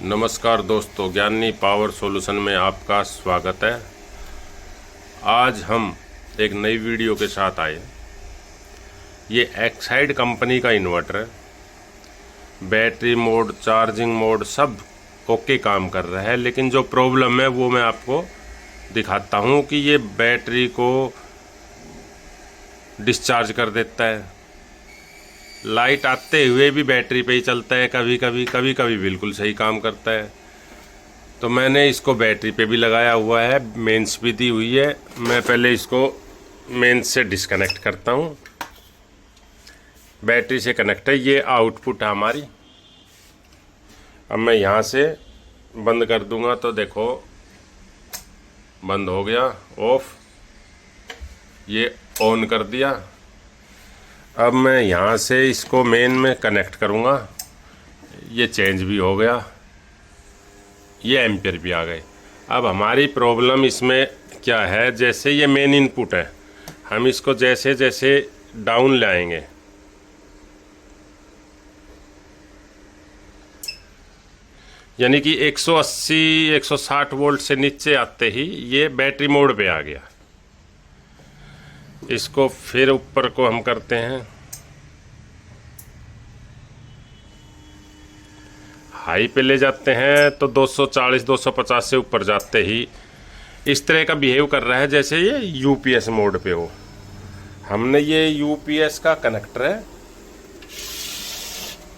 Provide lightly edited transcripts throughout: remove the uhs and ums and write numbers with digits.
नमस्कार दोस्तों, ज्ञानी पावर सॉल्यूशन में आपका स्वागत है। आज हम एक नई वीडियो के साथ आए। ये एक्साइड कंपनी का इन्वर्टर है। बैटरी मोड, चार्जिंग मोड सब ओके काम कर रहा है, लेकिन जो प्रॉब्लम है वो मैं आपको दिखाता हूँ कि ये बैटरी को डिस्चार्ज कर देता है। लाइट आते हुए भी बैटरी पे ही चलता है, कभी कभी बिल्कुल सही काम करता है। तो मैंने इसको बैटरी पे भी लगाया हुआ है, मेंस भी दी हुई है। मैं पहले इसको मेंस से डिस्कनेक्ट करता हूँ। बैटरी से कनेक्ट है, ये आउटपुट है हमारी। अब मैं यहाँ से बंद कर दूंगा तो देखो बंद हो गया, ऑफ। ये ऑन कर दिया। अब मैं यहाँ से इसको मेन में कनेक्ट करूँगा। ये चेंज भी हो गया, ये एम्पियर भी आ गए। अब हमारी प्रॉब्लम इसमें क्या है, जैसे ये मेन इनपुट है, हम इसको जैसे जैसे डाउन लाएंगे यानी कि 180 160 वोल्ट से नीचे आते ही ये बैटरी मोड पे आ गया। इसको फिर ऊपर को हम करते हैं, हाई पे ले जाते हैं तो 240 250 से ऊपर जाते ही इस तरह का बिहेव कर रहा है जैसे ये यूपीएस मोड पे हो। हमने ये यूपीएस का कनेक्टर है,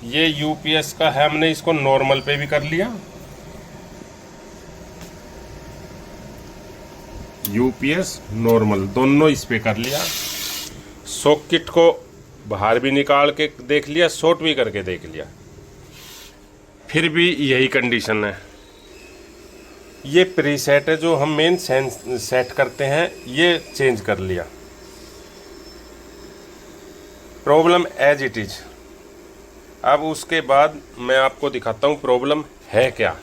ये यूपीएस का है, हमने इसको नॉर्मल पे भी कर लिया। यूपीएस नॉर्मल दोनों इस पे कर लिया। सॉकेट को बाहर भी निकाल के देख लिया, शॉर्ट भी करके देख लिया, फिर भी यही कंडीशन है। ये प्रीसेट है जो हम मेन सेट करते हैं, ये चेंज कर लिया। Problem as it is. अब उसके बाद मैं आपको दिखाता हूँ प्रॉब्लम है क्या।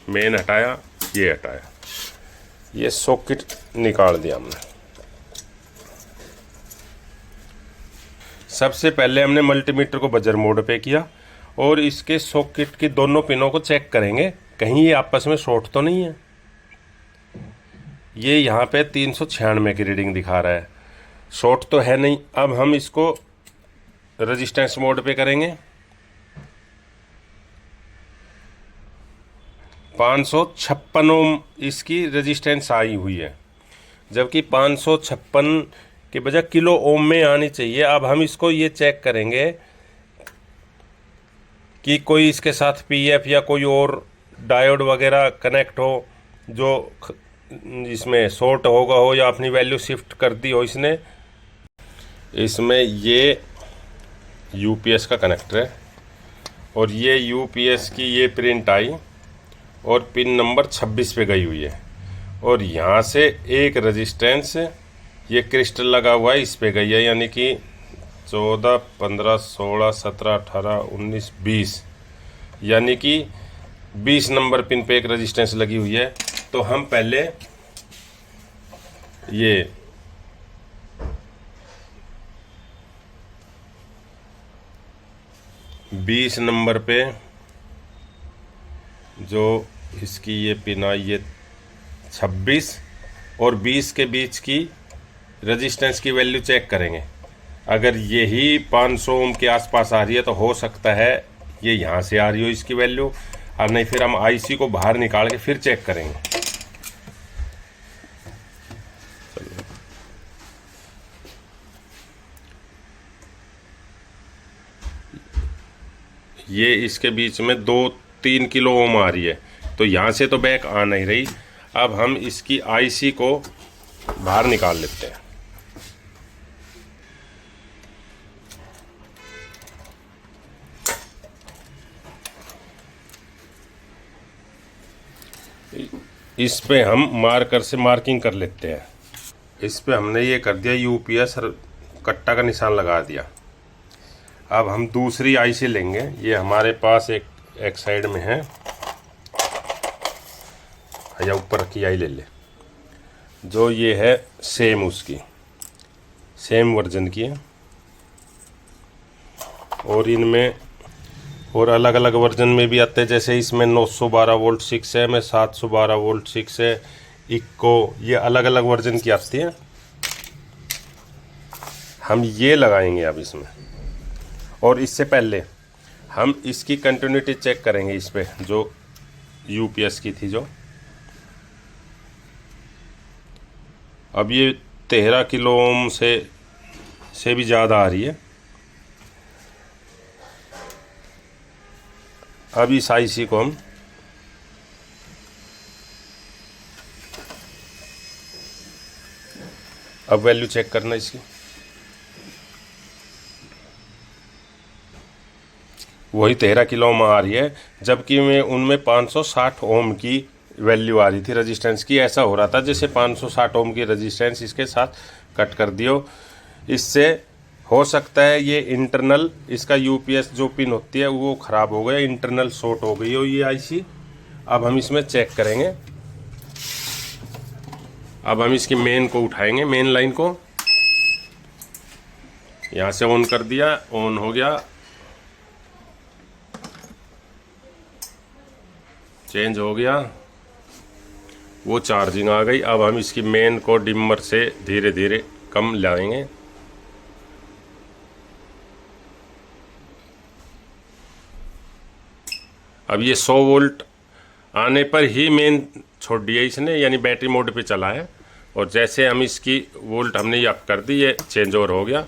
मेन हटाया, ये हटाया, ये सॉकेट निकाल दिया हमने। सबसे पहले हमने मल्टीमीटर को बजर मोड पे किया और इसके सॉकेट की दोनों पिनों को चेक करेंगे कहीं ये आपस में शॉर्ट तो नहीं है। ये यहाँ पे 396 की रीडिंग दिखा रहा है, शॉर्ट तो है नहीं। अब हम इसको रेजिस्टेंस मोड पे करेंगे। 556 ओम इसकी रेजिस्टेंस आई हुई है, जबकि 556 के बजाय किलो ओम में आनी चाहिए। अब हम इसको ये चेक करेंगे कि कोई इसके साथ पीएफ या कोई और डायोड वगैरह कनेक्ट हो जो इसमें शॉर्ट होगा हो या अपनी वैल्यू शिफ्ट कर दी हो इसने। इसमें ये यूपीएस का कनेक्टर है और ये यूपीएस की ये प्रिंट आई और पिन नंबर 26 पे गई हुई है। और यहाँ से एक रेजिस्टेंस ये क्रिस्टल लगा हुआ है, इस पे गई है, यानी कि 14 15 16 17 18 19 20, यानी कि 20 नंबर पिन पे एक रेजिस्टेंस लगी हुई है। तो हम पहले ये बीस नंबर पे जो इसकी ये पिन आई, ये 26 और 20 के बीच की रेजिस्टेंस की वैल्यू चेक करेंगे। अगर यही 500 ओम के आसपास आ रही है तो हो सकता है ये यहाँ से आ रही हो इसकी वैल्यू, और नहीं फिर हम आईसी को बाहर निकाल के फिर चेक करेंगे। ये इसके बीच में 2-3 किलो ओम आ रही है, तो यहाँ से तो बैक आ नहीं रही। अब हम इसकी आईसी को बाहर निकाल लेते हैं। इस पे हम मार्कर से मार्किंग कर लेते हैं। इस पे हमने ये कर दिया, यूपीएस कट्टा का निशान लगा दिया। अब हम दूसरी आईसी लेंगे, ये हमारे पास एक साइड में है, या ऊपर की आई ले ले, जो ये है सेम उसकी सेम वर्जन की है। और इनमें और अलग अलग वर्जन में भी आते हैं, जैसे इसमें 912 वोल्ट 6 में 712 वोल्ट 6 है, इक्को, ये अलग अलग वर्जन की आती हैं। हम ये लगाएंगे अब इसमें, और इससे पहले हम इसकी कंटिन्यूटी चेक करेंगे इस पे, जो यूपीएस की थी जो, अब ये 13 किलो ओम से भी ज़्यादा आ रही है। अब इस आईसी को हम अब वैल्यू चेक करना इसकी, वही 13 किलो ओम आ रही है, जबकि मैं उनमें 560 ओम की वैल्यू आ रही थी रेजिस्टेंस की। ऐसा हो रहा था जैसे 560 ओम की रेजिस्टेंस इसके साथ कट कर दियो। इससे हो सकता है ये इंटरनल इसका यूपीएस जो पिन होती है वो ख़राब हो गया, इंटरनल शॉर्ट हो गई हो ये आईसी। अब हम इसमें चेक करेंगे। अब हम इसकी मेन को उठाएंगे, मेन लाइन को यहाँ से ऑन कर दिया, ऑन हो गया, चेंज हो गया, वो चार्जिंग आ गई। अब हम इसकी मेन को डिमर से धीरे धीरे कम लाएंगे। अब ये 100 वोल्ट आने पर ही मेन छोड़ दिया इसने, यानी बैटरी मोड पे चला है। और जैसे हम इसकी वोल्ट हमने ये अप कर दी, ये चेंज ओवर हो गया।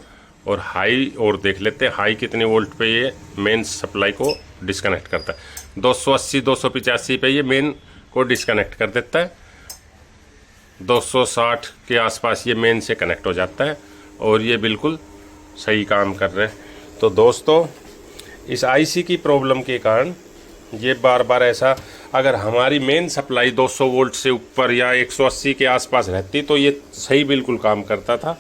और हाई और देख लेते हैं हाई कितने वोल्ट पे ये मेन सप्लाई को डिस्कनेक्ट करता है। 280 285 पे ये मेन को डिस्कनेक्ट कर देता है, 260 के आसपास ये मेन से कनेक्ट हो जाता है, और ये बिल्कुल सही काम कर रहे हैं। तो दोस्तों, इस आईसी की प्रॉब्लम के कारण ये बार बार ऐसा, अगर हमारी मेन सप्लाई 200 वोल्ट से ऊपर या 180 के आसपास रहती तो ये सही बिल्कुल काम करता था,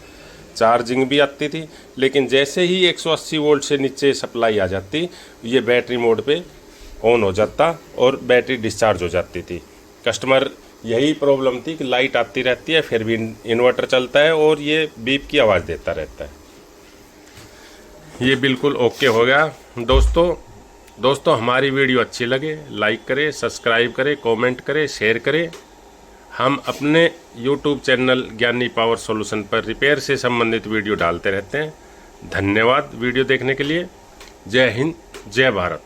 चार्जिंग भी आती थी। लेकिन जैसे ही 180 वोल्ट से नीचे सप्लाई आ जाती, ये बैटरी मोड पे ऑन हो जाता और बैटरी डिस्चार्ज हो जाती थी। कस्टमर यही प्रॉब्लम थी कि लाइट आती रहती है फिर भी इन्वर्टर चलता है और ये बीप की आवाज़ देता रहता है। ये बिल्कुल ओके हो गया। दोस्तों हमारी वीडियो अच्छी लगे लाइक करें, सब्सक्राइब करें, कमेंट करें, शेयर करें। हम अपने यूट्यूब चैनल ज्ञानी पावर सॉल्यूशन पर रिपेयर से संबंधित वीडियो डालते रहते हैं। धन्यवाद वीडियो देखने के लिए। जय हिंद, जय भारत।